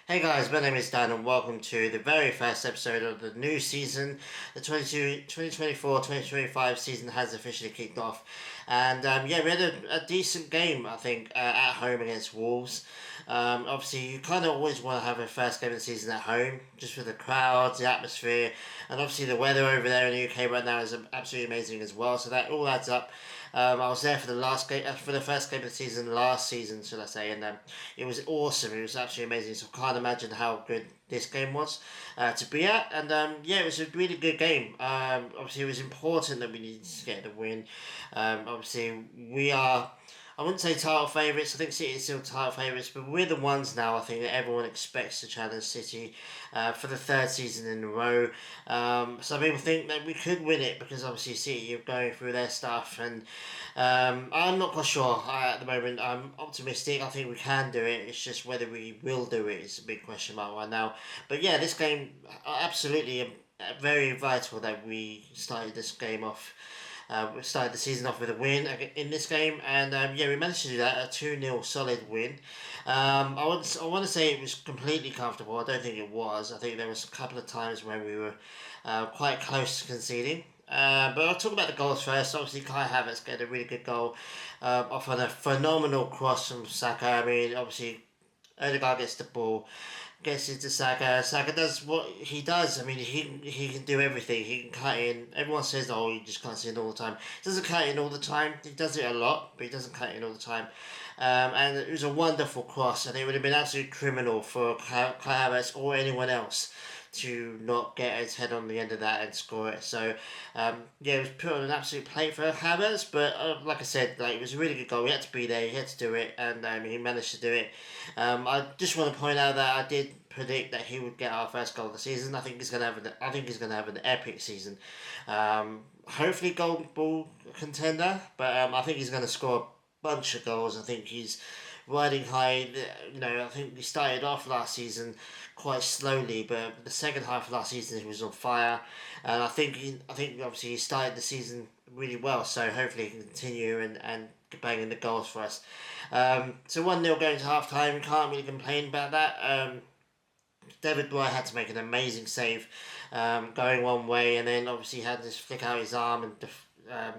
Hey guys, my name is Dan and welcome to the very first episode of the new season. The 2024-2025 season has officially kicked off. And yeah, we had a decent game, I think, at home against Wolves. Obviously, you kind of always want to have a first game of the season at home, just with the crowds, the atmosphere, and obviously the weather over there in the UK right now is absolutely amazing as well. So that all adds up. I was there for the last game, for the first game of the season last season, should I say, and it was awesome. It was absolutely amazing. So I can't imagine how good this game was to be at. And yeah, it was a really good game. Obviously, it was important that we needed to get the win. Obviously, we are. I wouldn't say title favourites. I think City is still title favourites, but we're the ones now. I think that everyone expects to challenge City for the third season in a row. Some people think that we could win it because obviously City are going through their stuff, and I'm not quite sure at the moment. I'm optimistic. I think we can do it. It's just whether we will do it is a big question mark right now. But yeah, this game absolutely very vital that we started this game off. We started the season off with a win in this game, and yeah, we managed to do that, a 2-0 solid win. I want to say it was completely comfortable. I don't think it was. I think there was a couple of times when we were quite close to conceding. But I'll talk about the goals first. Obviously, Kai Havertz get a really good goal off on a phenomenal cross from Saka. I mean, obviously, Odegaard gets the ball, gets into Saka. Saka does what he does. I mean, he can do everything. He can cut in. Everyone says, "Oh, he just cuts in all the time." He doesn't cut in all the time. He does it a lot, but he doesn't cut in all the time. And it was a wonderful cross, and it would have been absolutely criminal for Kai Havertz or anyone else to not get his head on the end of that and score it. So yeah, it was put on an absolute plate for Havertz, but like I said, like it was a really good goal. He had to be there, he had to do it, and he managed to do it. I just want to point out that I did predict that he would get our first goal of the season. I think he's gonna have an epic season. Hopefully, Golden Ball contender, but I think he's gonna score bunch of goals. I think he's riding high. You know, I think he started off last season quite slowly, but the second half of last season he was on fire, and I think obviously he started the season really well. So hopefully he can continue and banging the goals for us. So 1-0 going to half time. Can't really complain about that. David Boy had to make an amazing save, going one way, and then obviously had to flick out his arm and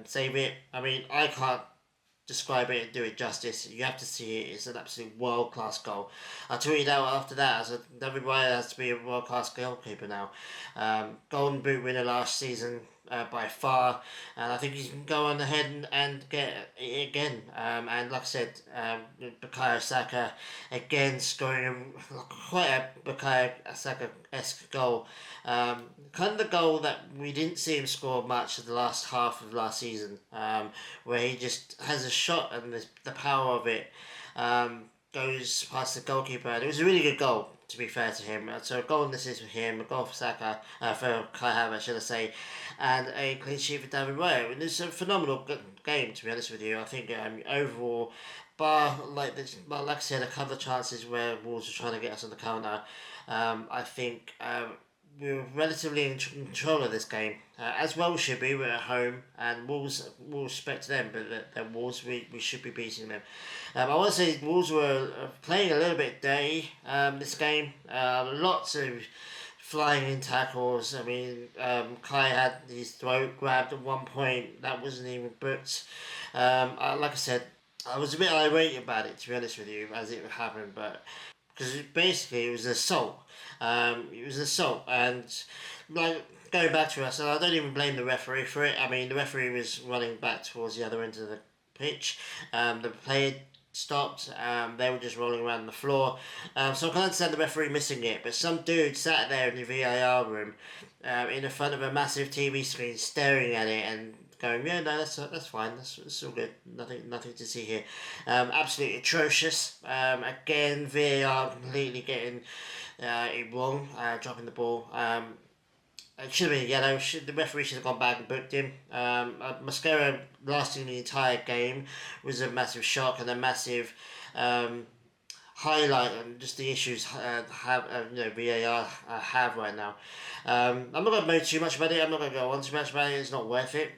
save it. I mean, I can't describe it and do it justice. You have to see it. It's an absolute world class goal. I tweeted out after that. I said David Raya has to be a world class goalkeeper now. Golden Boot winner last season by far, and I think he can go on ahead and get it again. And like I said, Bukayo Saka again scoring quite a Bukayo Saka esque goal. Kind of the goal that we didn't see him score much of the last half of last season, where he just has a shot and the power of it goes past the goalkeeper. And it was a really good goal, to be fair to him. So a goal and assist for him, a goal for Saka, for Kai Havertz, should I say, and a clean sheet for David Raya. And it's a phenomenal game, to be honest with you. I think overall, like I said, a couple of chances where Wolves were trying to get us on the counter. I think we were relatively in control of this game, as well should be. We're at home, and Wolves will respect them, but they're Wolves. We should be beating them. I want to say Wolves were playing a little bit dirty this game. Lots of flying in tackles. I mean, Kai had his throat grabbed at one point. That wasn't even booked. Like I said, I was a bit irate about it, to be honest with you, as it happened, but because basically it was an assault. It was an assault, and like going back to us, and I don't even blame the referee for it. I mean, the referee was running back towards the other end of the pitch. The player stopped. They were just rolling around the floor. So I can understand the referee missing it, but some dude sat there in the VAR room, in front of a massive TV screen, staring at it and going, yeah, no, that's fine. That's all good. Nothing to see here. Absolutely atrocious. Again, VAR completely getting it wrong, dropping the ball. It should have been yellow. The referee should have gone back and booked him. Mascara lasting the entire game was a massive shock and a massive highlight on just the issues VAR have right now. I'm not going to know too much about it. I'm not going to go on too much about it. It's not worth it.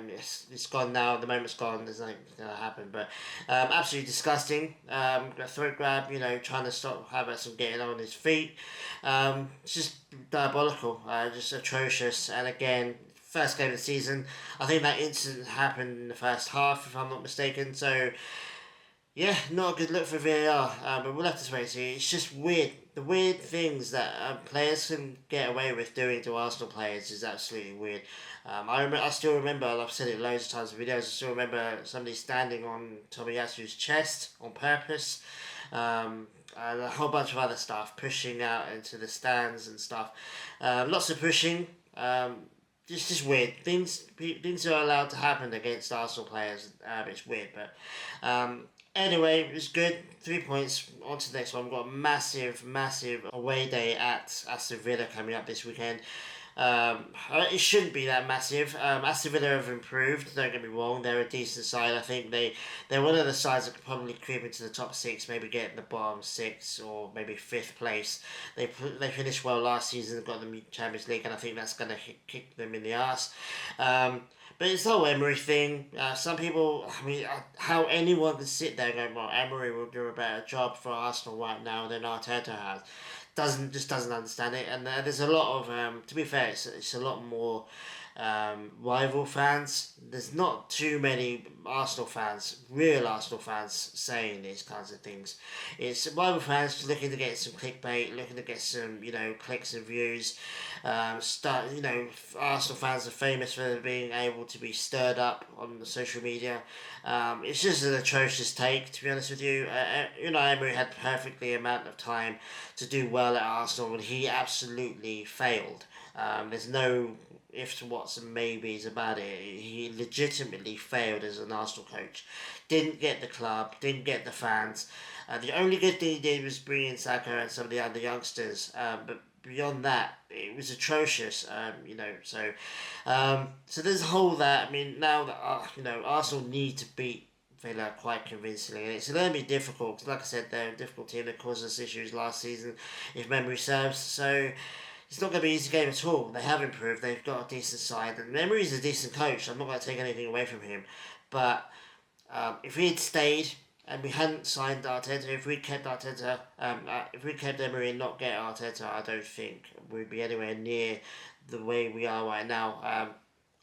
It's gone now. The moment's gone. There's nothing going to happen. But absolutely disgusting. A throat grab. Trying to stop Havertz from getting on his feet. It's just diabolical. Just atrocious. And again, first game of the season. I think that incident happened in the first half, if I'm not mistaken. So yeah, not a good look for VAR, but we'll have to wait and see. It's just weird. The weird things that players can get away with doing to Arsenal players is absolutely weird. I still remember, I've said it loads of times in videos, I still remember somebody standing on Tomiyasu's chest on purpose. And a whole bunch of other stuff, pushing out into the stands and stuff. Lots of pushing. It's just weird. Things are allowed to happen against Arsenal players. It's weird, but anyway, it was good. 3 points. On to the next one. We've got a massive, massive away day at Aston Villa coming up this weekend. It shouldn't be that massive. Aston Villa have improved. Don't get me wrong; they're a decent side. I think they're one of the sides that could probably creep into the top six, maybe get in the bottom six or maybe fifth place. They finished well last season, got the Champions League, and I think that's gonna kick them in the arse. But it's the whole Emery thing. Some people, how anyone can sit there and go, well, Emery will do a better job for Arsenal right now than Arteta has. Doesn't understand it, and there's a lot of to be fair, it's a lot more rival fans. There's not too many real Arsenal fans saying these kinds of things. It's rival fans looking to get some clickbait, looking to get some clicks and views. Arsenal fans are famous for being able to be stirred up on the social media. It's just an atrocious take, to be honest with you. Emery had perfectly amount of time to do well at Arsenal, and he absolutely failed. There's no ifs, whats, and maybes about it. He legitimately failed as an Arsenal coach. Didn't get the club, didn't get the fans. The only good thing he did was bring in Saka and some of the other youngsters. But beyond that, it was atrocious. So there's a whole that. I mean, now that Arsenal need to beat Villa quite convincingly, and it's going to be difficult because, like I said, they're a difficult team that caused us issues last season, if memory serves. So it's not going to be an easy game at all. They have improved. They've got a decent side, and Emery's a decent coach. I'm not going to take anything away from him, but if he had stayed and we hadn't signed Arteta, if we kept Arteta, if we kept Emery and not get Arteta, I don't think we'd be anywhere near the way we are right now.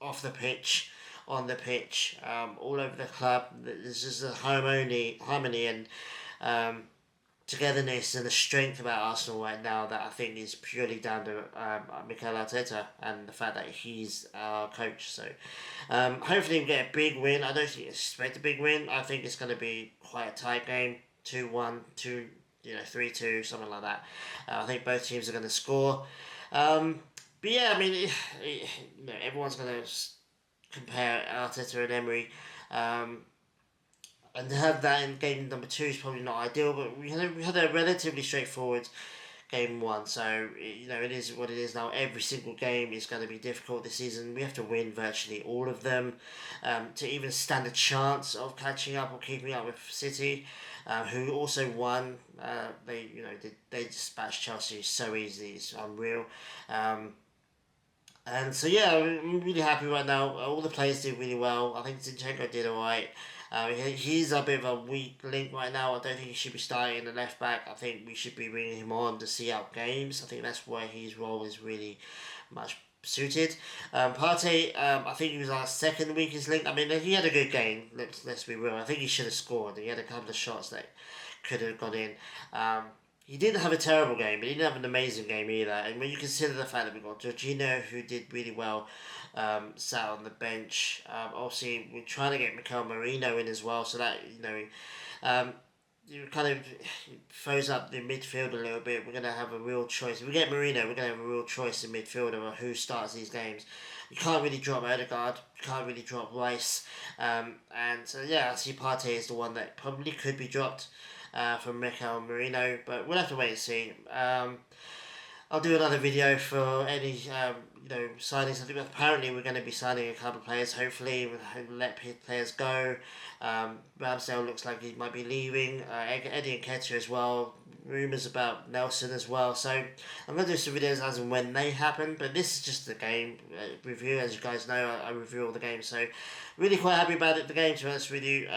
Off the pitch, on the pitch, all over the club. There's just a harmony and togetherness and the strength about Arsenal right now that I think is purely down to Mikel Arteta and the fact that he's our coach. So hopefully we get a big win. I don't expect a big win. I think it's going to be quite a tight game, 2-1, 3-2, something like that. I think both teams are going to score. But yeah, I mean, everyone's going to compare Arteta and Emery. And to have that in game number 2 is probably not ideal, but we had a relatively straightforward game 1. So it is what it is now. Every single game is going to be difficult this season. We have to win virtually all of them to even stand a chance of catching up or keeping up with City, who also won. They dispatched Chelsea so easily. It's unreal. And so yeah, I'm really happy right now. All the players did really well. I think Zinchenko did alright. He's a bit of a weak link right now. I don't think he should be starting in the left back. I think we should be bringing him on to see out games. I think that's where his role is really much suited. Partey, I think he was our second weakest link. I mean, he had a good game. Let's be real. I think he should have scored. He had a couple of shots that could have gone in. He didn't have a terrible game, but he didn't have an amazing game either. And when you consider the fact that we got Jorginho, who did really well, sat on the bench. Obviously, we're trying to get Mikel Merino in as well, so that you kind of throws up the midfield a little bit. We're gonna have a real choice. If we get Merino, we're gonna have a real choice in midfield of who starts these games. You can't really drop Odegaard. You can't really drop Rice. And so yeah, I see Partey is the one that probably could be dropped from Mikel Merino, but we'll have to wait and see. I'll do another video for any signings. I think apparently we're going to be signing a couple of players. Hopefully, we'll let players go. Ramsdale looks like he might be leaving. Eddie Nketiah as well. Rumours about Nelson as well. So I'm going to do some videos as and when they happen. But this is just the game review. As you guys know, I review all the games. So really quite happy about it. The game, to be honest with you.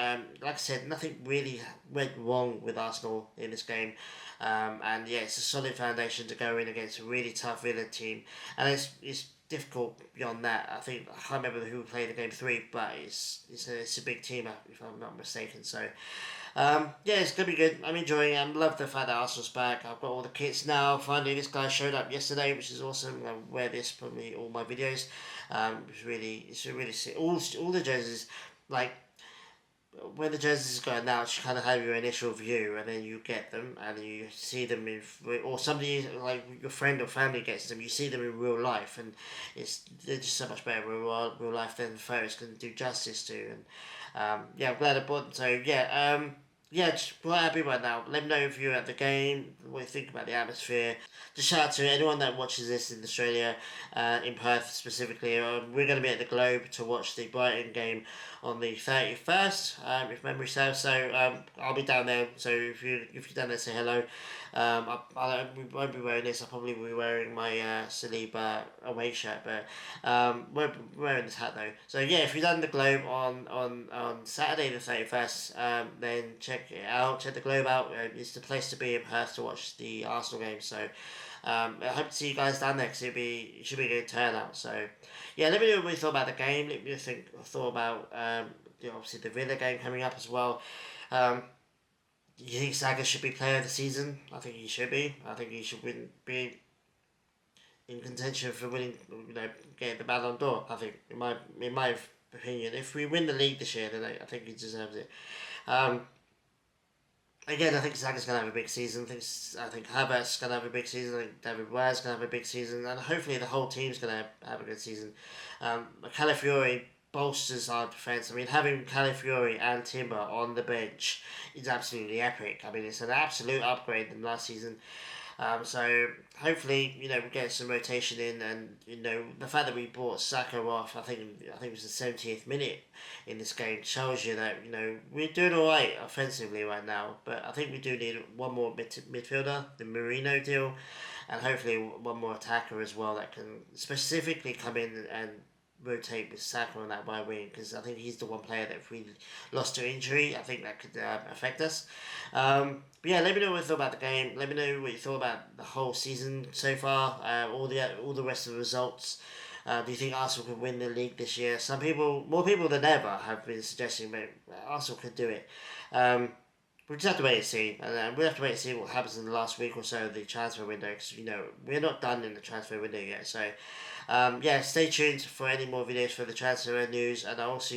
Like I said, nothing really went wrong with Arsenal in this game. And yeah, it's a solid foundation to go in against a really tough Villa team. And it's difficult beyond that. I think I can't remember who played the game 3, but it's a big team if I'm not mistaken. So yeah, it's gonna be good. I'm enjoying it. I love the fact that Arsenal's back. I've got all the kits now. Finally, this guy showed up yesterday, which is awesome. I wear this probably all my videos. It's really sick. All the jerseys, like when the jerseys go out, you kind of have your initial view, and then you get them, and you see them in, or somebody like your friend or family gets them. You see them in real life, and they're just so much better in real life than photos can do justice to. And yeah, I'm glad I bought them. So yeah, just quite happy right now. Let me know if you're at the game, what you think about the atmosphere. Just shout out to anyone that watches this in Australia, in Perth specifically. We're going to be at the Globe to watch the Brighton game on the 31st, if memory serves. So I'll be down there. So if you're down there, say hello. I won't be wearing this. I'll probably be wearing my Saliba away shirt, but won't be wearing this hat though. So yeah, if you're down the Globe on Saturday the 31st, then check it out. Check the Globe out. It's the place to be in Perth to watch the Arsenal game. So I hope to see you guys down there because it should be a good turnout. So yeah, let me know what you thought about the game. Let me know thought about obviously the Villa game coming up as well. You think Saka should be player of the season? I think he should be. I think he should be in contention for winning, getting the Ballon d'Or. I think in my opinion, if we win the league this year, then I think he deserves it. Again, I think Saka's gonna have a big season. I think Havertz gonna have a big season. I think David Raya's gonna have a big season, and hopefully the whole team's gonna have a good season. Calafiori bolsters our defence. I mean, having Calafiori and Timber on the bench is absolutely epic. I mean, it's an absolute upgrade than last season. So hopefully, we get some rotation in, and the fact that we brought Saka off, I think it was the 70th minute in this game, shows you that we're doing all right offensively right now. But I think we do need one more midfielder, the Marino deal, and hopefully one more attacker as well that can specifically come in and rotate with Saka on that right wing, because I think he's the one player that if we lost to injury, I think that could affect us. But yeah, let me know what you thought about the game. Let me know what you thought about the whole season so far. All the rest of the results. Do you think Arsenal could win the league this year? More people than ever, have been suggesting that Arsenal could do it. We just have to wait and see, and we'll have to wait and see what happens in the last week or so of the transfer window, because we're not done in the transfer window yet. So yeah, stay tuned for any more videos for the transfer news, and I also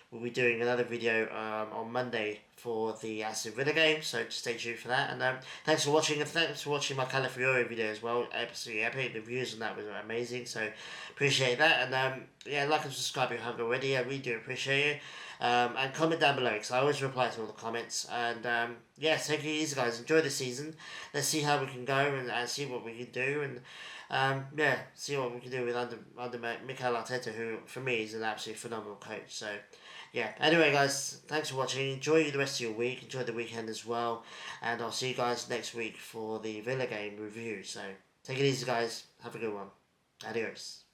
will be doing another video on Monday for the Aston Villa game, so just stay tuned for that. And thanks for watching, and thanks for watching my Calafiori video as well. Absolutely epic. The views on that was amazing, so appreciate that. And yeah, like and subscribe if you haven't already. I really do appreciate it. And comment down below, because I always reply to all the comments. And yeah, take it easy, guys. Enjoy the season. Let's see how we can go, and see what we can do, and yeah, see what we can do with under Mikel Arteta, who for me is an absolutely phenomenal coach. So yeah, anyway guys, thanks for watching. Enjoy the rest of your week. Enjoy the weekend as well, and I'll see you guys next week for the Villa game review. So take it easy, guys. Have a good one. Adios.